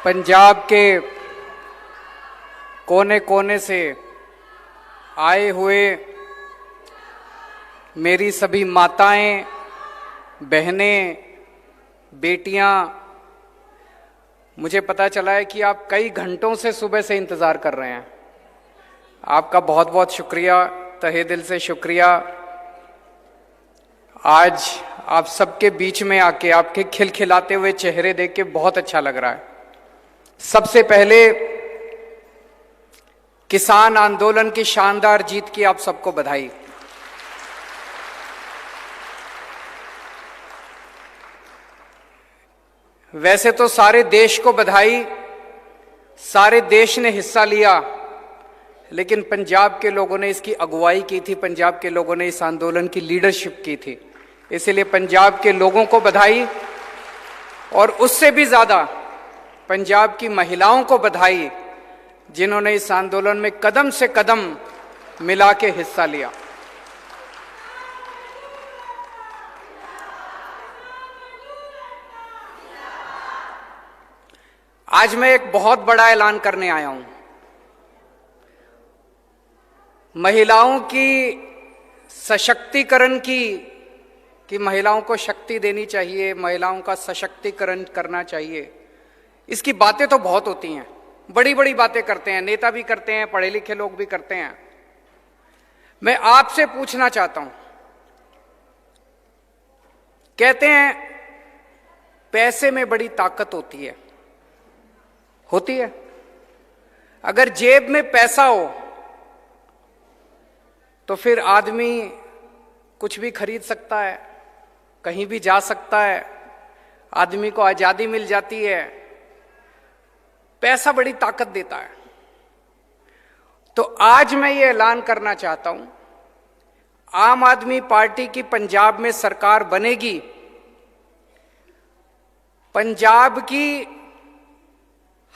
पंजाब के कोने कोने से आए हुए मेरी सभी माताएं, बहनें, बेटियां, मुझे पता चला है कि आप कई घंटों से सुबह से इंतज़ार कर रहे हैं। आपका बहुत बहुत शुक्रिया, तहे दिल से शुक्रिया। आज आप सबके बीच में आके आपके खिलखिलाते हुए चेहरे देख के बहुत अच्छा लग रहा है। सबसे पहले किसान आंदोलन की शानदार जीत की आप सबको बधाई। वैसे तो सारे देश को बधाई, सारे देश ने हिस्सा लिया, लेकिन पंजाब के लोगों ने इसकी अगुवाई की थी, पंजाब के लोगों ने इस आंदोलन की लीडरशिप की थी। इसलिए पंजाब के लोगों को बधाई, और उससे भी ज्यादा पंजाब की महिलाओं को बधाई जिन्होंने इस आंदोलन में कदम से कदम मिला के हिस्सा लिया। आज मैं एक बहुत बड़ा ऐलान करने आया हूं। महिलाओं की सशक्तिकरण कि महिलाओं को शक्ति देनी चाहिए, महिलाओं का सशक्तिकरण करना चाहिए, इसकी बातें तो बहुत होती हैं, बड़ी बड़ी बातें करते हैं, नेता भी करते हैं, पढ़े लिखे लोग भी करते हैं। मैं आपसे पूछना चाहता हूं, कहते हैं पैसे में बड़ी ताकत होती है, अगर जेब में पैसा हो तो फिर आदमी कुछ भी खरीद सकता है, कहीं भी जा सकता है, आदमी को आजादी मिल जाती है। पैसा बड़ी ताकत देता है। तो आज मैं ये ऐलान करना चाहता हूं, आम आदमी पार्टी की पंजाब में सरकार बनेगी। पंजाब की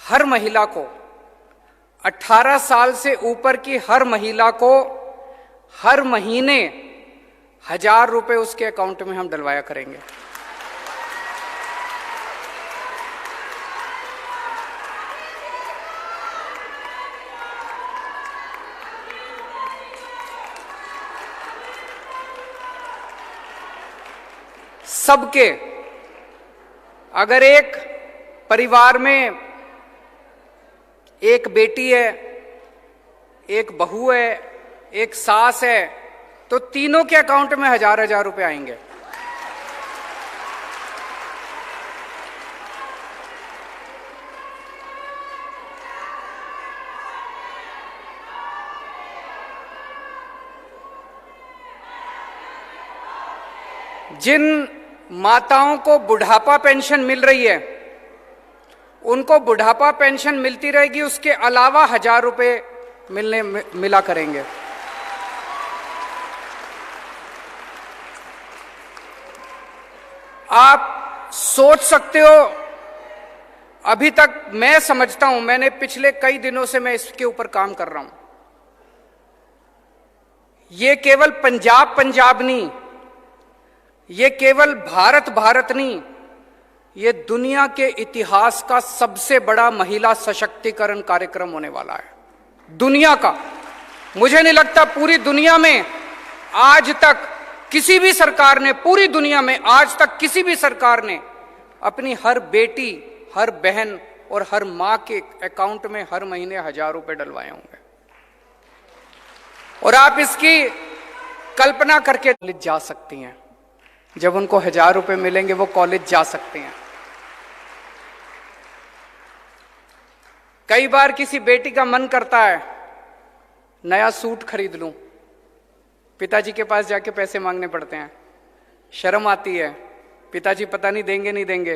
हर महिला को, 18 साल से ऊपर की हर महिला को हर महीने 1000 रुपए उसके अकाउंट में हम डलवाया करेंगे। सबके, अगर एक परिवार में एक बेटी है, एक बहू है, एक सास है, तो तीनों के अकाउंट में 1000 रुपए आएंगे। जिन माताओं को बुढ़ापा पेंशन मिल रही है, उनको बुढ़ापा पेंशन मिलती रहेगी, उसके अलावा 1000 रुपए मिला करेंगे। आप सोच सकते हो, अभी तक मैं समझता हूं, मैंने पिछले कई दिनों से मैं इसके ऊपर काम कर रहा हूं, ये केवल पंजाब नहीं, ये केवल भारत नहीं, ये दुनिया के इतिहास का सबसे बड़ा महिला सशक्तिकरण कार्यक्रम होने वाला है। दुनिया का, मुझे नहीं लगता पूरी दुनिया में आज तक किसी भी सरकार ने, पूरी दुनिया में आज तक किसी भी सरकार ने अपनी हर बेटी, हर बहन और हर मां के अकाउंट में हर महीने 1000 रुपए डलवाए होंगे। और आप इसकी कल्पना करके कॉलेज जा सकती हैं, जब उनको 1000 रुपए मिलेंगे वो कॉलेज जा सकते हैं। कई बार किसी बेटी का मन करता है नया सूट खरीद लूं, पिताजी के पास जाके पैसे मांगने पड़ते हैं, शर्म आती है, पिताजी पता नहीं देंगे नहीं देंगे।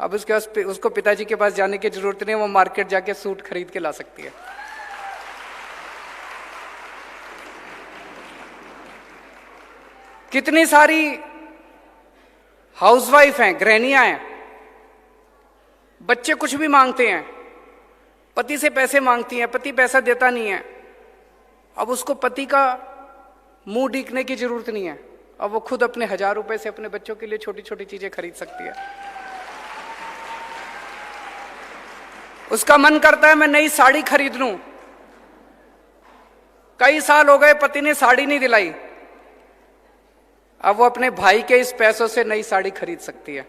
अब उसको पिताजी के पास जाने की जरूरत नहीं, वो मार्केट जाके सूट खरीद के ला सकती है। कितनी सारी हाउसवाइफ हैं, गृहिणियां हैं, बच्चे कुछ भी मांगते हैं, पति से पैसे मांगती हैं, पति पैसा देता नहीं है। अब उसको पति का मुंह देखने की जरूरत नहीं है, अब वो खुद अपने 1000 रुपए से अपने बच्चों के लिए छोटी छोटी चीजें खरीद सकती है। उसका मन करता है मैं नई साड़ी खरीद लूं। कई साल हो गए पति ने साड़ी नहीं दिलाई, अब वो अपने भाई के इस पैसों से नई साड़ी खरीद सकती है।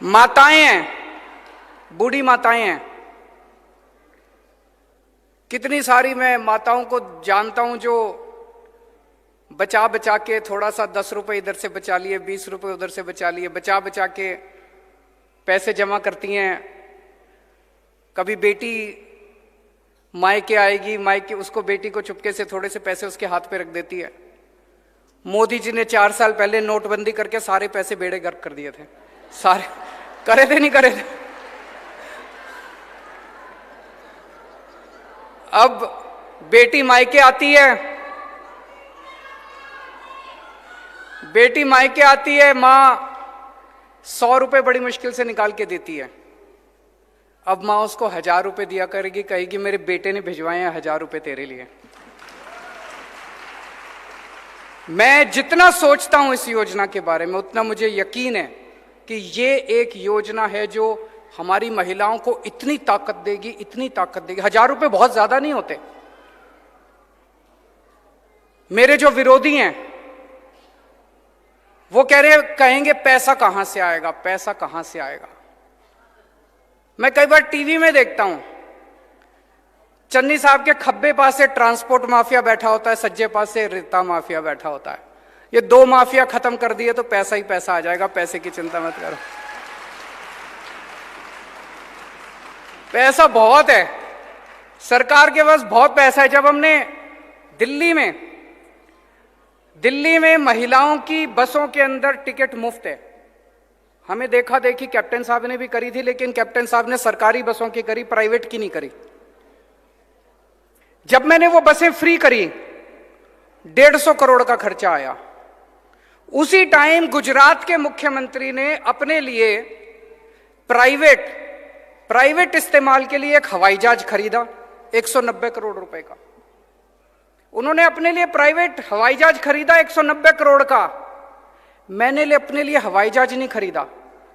माताएं हैं, बूढ़ी माताएं हैं, कितनी सारी मैं माताओं को जानता हूं जो बचा बचा के थोड़ा सा 10 रुपए इधर से बचा लिए, 20 रुपए उधर से बचा लिए, बचा बचा के पैसे जमा करती हैं। कभी बेटी मायके आएगी, मायके उसको बेटी को चुपके से थोड़े से पैसे उसके हाथ पे रख देती है। मोदी जी ने 4 साल पहले नोटबंदी करके सारे पैसे बेड़े गर्क कर दिए थे, सारे करे थे, नहीं करे थे। अब बेटी मायके आती है, बेटी मायके आती है, मां 100 रुपए बड़ी मुश्किल से निकाल के देती है। अब मां उसको 1000 रुपए दिया करेगी, कहेगी मेरे बेटे ने भिजवाए हैं 1000 रुपए तेरे लिए। मैं जितना सोचता हूं इस योजना के बारे में उतना मुझे यकीन है कि ये एक योजना है जो हमारी महिलाओं को इतनी ताकत देगी, इतनी ताकत देगी। 1000 रुपए बहुत ज्यादा नहीं होते। मेरे जो विरोधी हैं वो कहेंगे पैसा कहां से आएगा, पैसा कहां से आएगा। मैं कई बार टीवी में देखता हूं, चन्नी साहब के खब्बे पास से ट्रांसपोर्ट माफिया बैठा होता है, सज्जे पास से रेता माफिया बैठा होता है। ये 2 माफिया खत्म कर दिए तो पैसा ही पैसा आ जाएगा, पैसे की चिंता मत करो। पैसा बहुत है, सरकार के पास बहुत पैसा है। जब हमने दिल्ली में महिलाओं की बसों के अंदर टिकट मुफ्त है, हमें देखा देखी कैप्टन साहब ने भी करी थी, लेकिन कैप्टन साहब ने सरकारी बसों की करी, प्राइवेट की नहीं करी। जब मैंने वो बसें फ्री करी 150 करोड़ का खर्चा आया। उसी टाइम गुजरात के मुख्यमंत्री ने अपने लिए प्राइवेट इस्तेमाल के लिए एक हवाई जहाज खरीदा 190 करोड़ रुपए का। उन्होंने अपने लिए प्राइवेट हवाई जहाज खरीदा 190 करोड़ का। मैंने अपने लिए हवाई जहाज नहीं खरीदा।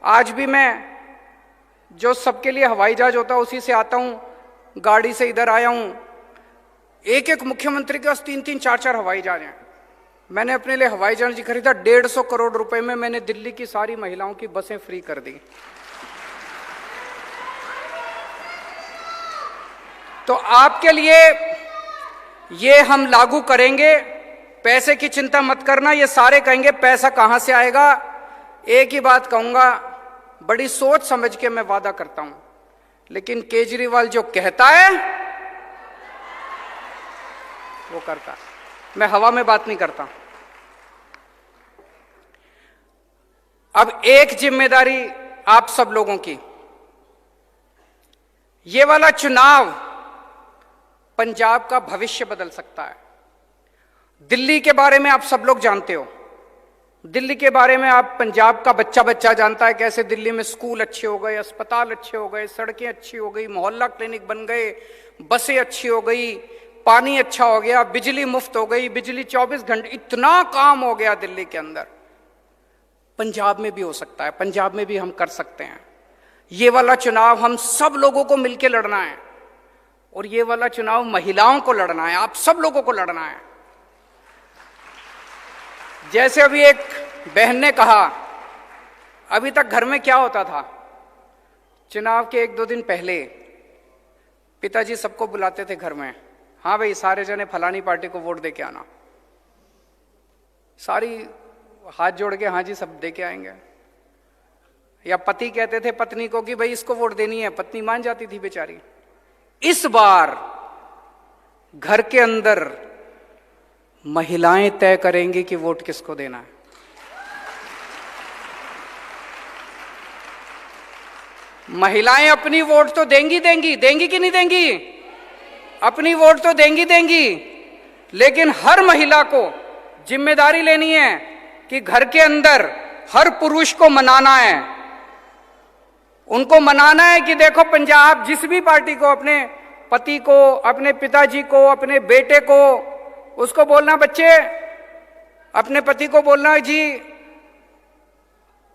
आज भी मैं जो सबके लिए हवाई जहाज होता है उसी से आता हूं, गाड़ी से इधर आया हूं। एक एक मुख्यमंत्री के पास 3-3, 4-4 हवाई जहाज हैं। मैंने अपने लिए हवाई जहाज नहीं खरीदा। 150 करोड़ रुपए में मैंने दिल्ली की सारी महिलाओं की बसें फ्री कर दी। तो आपके लिए ये हम लागू करेंगे। पैसे की चिंता मत करना। ये सारे कहेंगे पैसा कहां से आएगा। एक ही बात कहूंगा, बड़ी सोच समझ के मैं वादा करता हूं, लेकिन केजरीवाल जो कहता है वो करता है। मैं हवा में बात नहीं करता। अब एक जिम्मेदारी आप सब लोगों की, ये वाला चुनाव पंजाब का भविष्य बदल सकता है। दिल्ली के बारे में आप सब लोग जानते हो, दिल्ली के बारे में आप पंजाब का बच्चा बच्चा जानता है कैसे दिल्ली में स्कूल अच्छे हो गए, अस्पताल अच्छे हो गए, सड़कें अच्छी हो गई, मोहल्ला क्लिनिक बन गए, बसें अच्छी हो गई, पानी अच्छा हो गया, बिजली मुफ्त हो गई, बिजली 24 घंटे, इतना काम हो गया दिल्ली के अंदर। पंजाब में भी हो सकता है, पंजाब में भी हम कर सकते हैं। ये वाला चुनाव हम सब लोगों को मिलकर लड़ना है, और ये वाला चुनाव महिलाओं को लड़ना है, आप सब लोगों को लड़ना है। जैसे अभी एक बहन ने कहा, अभी तक घर में क्या होता था, चुनाव के 1-2 दिन पहले पिताजी सबको बुलाते थे घर में, हाँ भाई सारे जने फलानी पार्टी को वोट दे के आना। सारी हाथ जोड़ के हाँ जी सब दे के आएंगे। या पति कहते थे पत्नी को कि भाई इसको वोट देनी है, पत्नी मान जाती थी बेचारी। इस बार घर के अंदर महिलाएं तय करेंगी कि वोट किसको देना है। महिलाएं अपनी वोट तो देंगी कि नहीं देंगी? अपनी वोट तो देंगी, लेकिन हर महिला को जिम्मेदारी लेनी है कि घर के अंदर हर पुरुष को मनाना है। उनको मनाना है कि देखो पंजाब जिस भी पार्टी को, अपने पति को, अपने पिताजी को, अपने बेटे को, उसको बोलना, बच्चे अपने पति को बोलना जी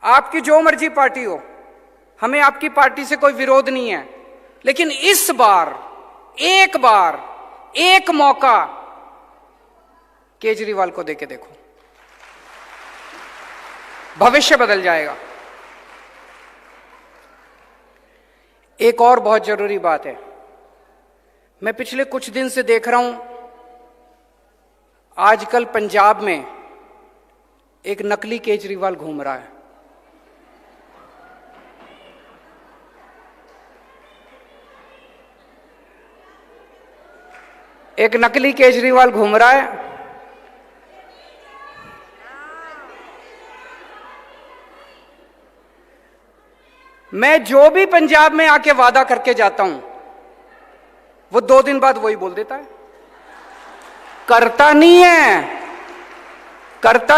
आपकी जो मर्जी पार्टी हो, हमें आपकी पार्टी से कोई विरोध नहीं है, लेकिन इस बार एक मौका केजरीवाल को देके देखो, भविष्य बदल जाएगा। एक और बहुत जरूरी बात है, मैं पिछले कुछ दिन से देख रहा हूं, आजकल पंजाब में एक नकली केजरीवाल घूम रहा है। एक नकली केजरीवाल घूम रहा है। मैं जो भी पंजाब में आके वादा करके जाता हूं, वो 2 दिन बाद वही बोल देता है। करता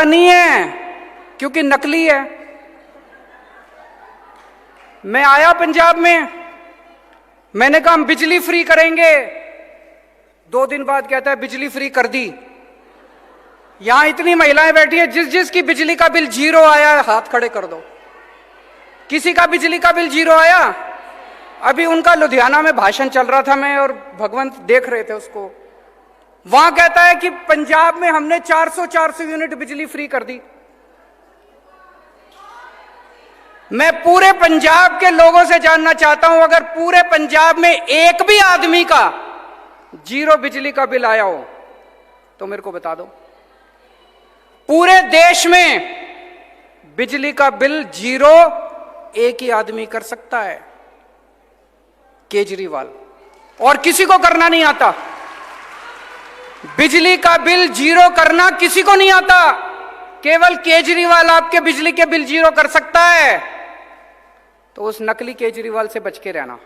नहीं है, क्योंकि नकली है। मैं आया पंजाब में, मैंने कहा हम बिजली फ्री करेंगे, 2 दिन बाद कहता है बिजली फ्री कर दी। यहां इतनी महिलाएं बैठी है, जिसकी बिजली का बिल 0 आया है हाथ खड़े कर दो। किसी का बिजली का बिल 0 आया? अभी उनका लुधियाना में भाषण चल रहा था, मैं और भगवंत देख रहे थे उसको। वहां कहता है कि पंजाब में हमने 400 यूनिट बिजली फ्री कर दी। मैं पूरे पंजाब के लोगों से जानना चाहता हूं, अगर पूरे पंजाब में एक भी आदमी का 0 बिजली का बिल आया हो तो मेरे को बता दो। पूरे देश में बिजली का बिल 0 एक ही आदमी कर सकता है, केजरीवाल, और किसी को करना नहीं आता। बिजली का बिल 0 करना किसी को नहीं आता, केवल केजरीवाल आपके बिजली के बिल 0 कर सकता है। तो उस नकली केजरीवाल से बच के रहना।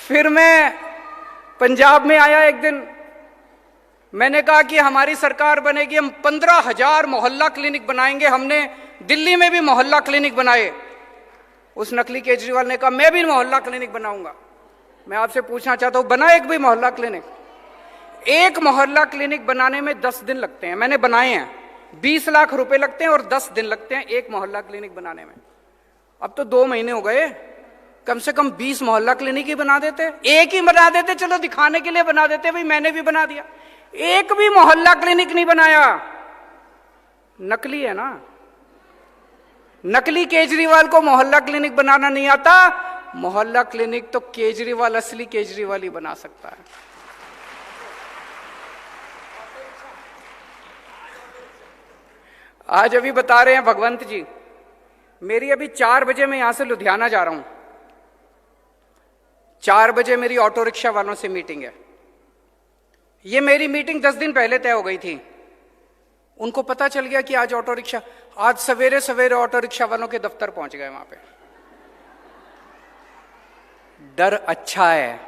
फिर मैं पंजाब में आया एक दिन, मैंने कहा कि हमारी सरकार बनेगी, हम 15,000 मोहल्ला क्लिनिक बनाएंगे। हमने दिल्ली में भी मोहल्ला क्लिनिक बनाए। उस नकली केजरीवाल ने कहा मैं भी मोहल्ला क्लिनिक बनाऊंगा। मैं आपसे पूछना चाहता हूं, बना एक भी मोहल्ला क्लिनिक? एक मोहल्ला क्लिनिक बनाने में 10 दिन लगते हैं। मैंने बनाए हैं, 20 लाख रुपए लगते हैं और 10 दिन लगते हैं एक मोहल्ला क्लिनिक बनाने में। अब तो 2 महीने हो गए, कम से कम 20 मोहल्ला क्लिनिक ही बना देते। एक ही बना देते, चलो दिखाने के लिए बना देते, भाई मैंने भी बना दिया। एक भी मोहल्ला क्लिनिक नहीं बनाया। नकली है ना। नकली केजरीवाल को मोहल्ला क्लिनिक बनाना नहीं आता। मोहल्ला क्लिनिक तो केजरीवाल, असली केजरीवाल ही बना सकता है। आज अभी बता रहे हैं भगवंत जी, मेरी अभी 4 बजे मैं यहां से लुधियाना जा रहा हूं। 4 बजे मेरी ऑटो रिक्शा वालों से मीटिंग है। ये मेरी मीटिंग 10 दिन पहले तय हो गई थी। उनको पता चल गया कि आज सवेरे सवेरे ऑटो रिक्शा वालों के दफ्तर पहुंच गए। वहां पे डर अच्छा है।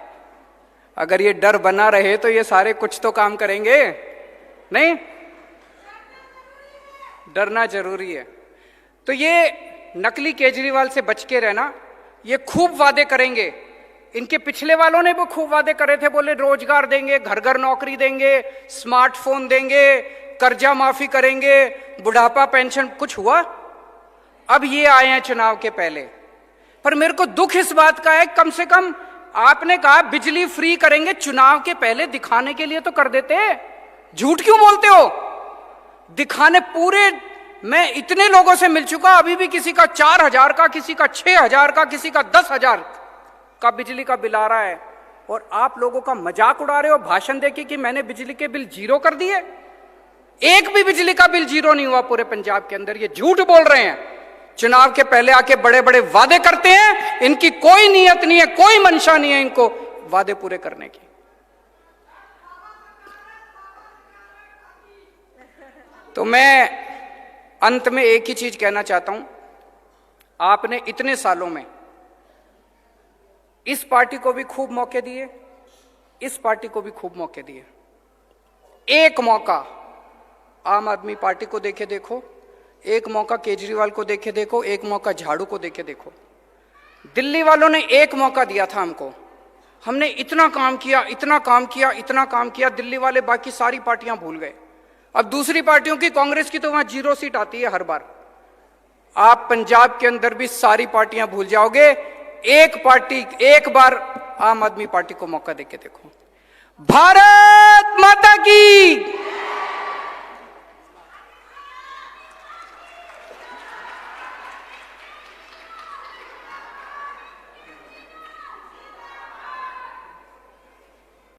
अगर ये डर बना रहे तो ये सारे कुछ तो काम करेंगे नहीं। डरना जरूरी है। तो ये नकली केजरीवाल से बच के रहना। ये खूब वादे करेंगे। इनके पिछले वालों ने भी खूब वादे करे थे, बोले रोजगार देंगे, घर घर नौकरी देंगे, स्मार्टफोन देंगे, कर्जा माफी करेंगे, बुढ़ापा पेंशन। कुछ हुआ? अब ये आए हैं चुनाव के पहले। पर मेरे को दुख इस बात का है, कम से कम आपने कहा बिजली फ्री करेंगे, चुनाव के पहले दिखाने के लिए तो कर देते। झूठ क्यों बोलते हो? दिखाने पूरे, मैं इतने लोगों से मिल चुका, अभी भी किसी का 4,000 का, किसी का 6,000 का, किसी का 10,000 का बिजली का बिल आ रहा है। और आप लोगों का मजाक उड़ा रहे हो भाषण देके कि मैंने बिजली के बिल 0 कर दिए। एक भी बिजली का बिल 0 नहीं हुआ पूरे पंजाब के अंदर। ये झूठ बोल रहे हैं। चुनाव के पहले आके बड़े बड़े वादे करते हैं। इनकी कोई नीयत नहीं है, कोई मंशा नहीं है इनको वादे पूरे करने की। तो मैं अंत में एक ही चीज कहना चाहता हूं, आपने इतने सालों में इस पार्टी को भी खूब मौके दिए, इस पार्टी को भी खूब मौके दिए। एक मौका आम आदमी पार्टी को देके देखो, एक मौका केजरीवाल को देके देखो, एक मौका झाड़ू को देके देखो। दिल्ली वालों ने एक मौका दिया था हमको, हमने इतना काम किया, इतना काम किया, इतना काम किया। दिल्ली वाले बाकी सारी पार्टियां भूल गए। अब दूसरी पार्टियों की, कांग्रेस की तो वहां 0 सीट आती है हर बार। आप पंजाब के अंदर भी सारी पार्टियां भूल जाओगे। एक पार्टी, एक बार आम आदमी पार्टी को मौका देके देखो। भारत माता की।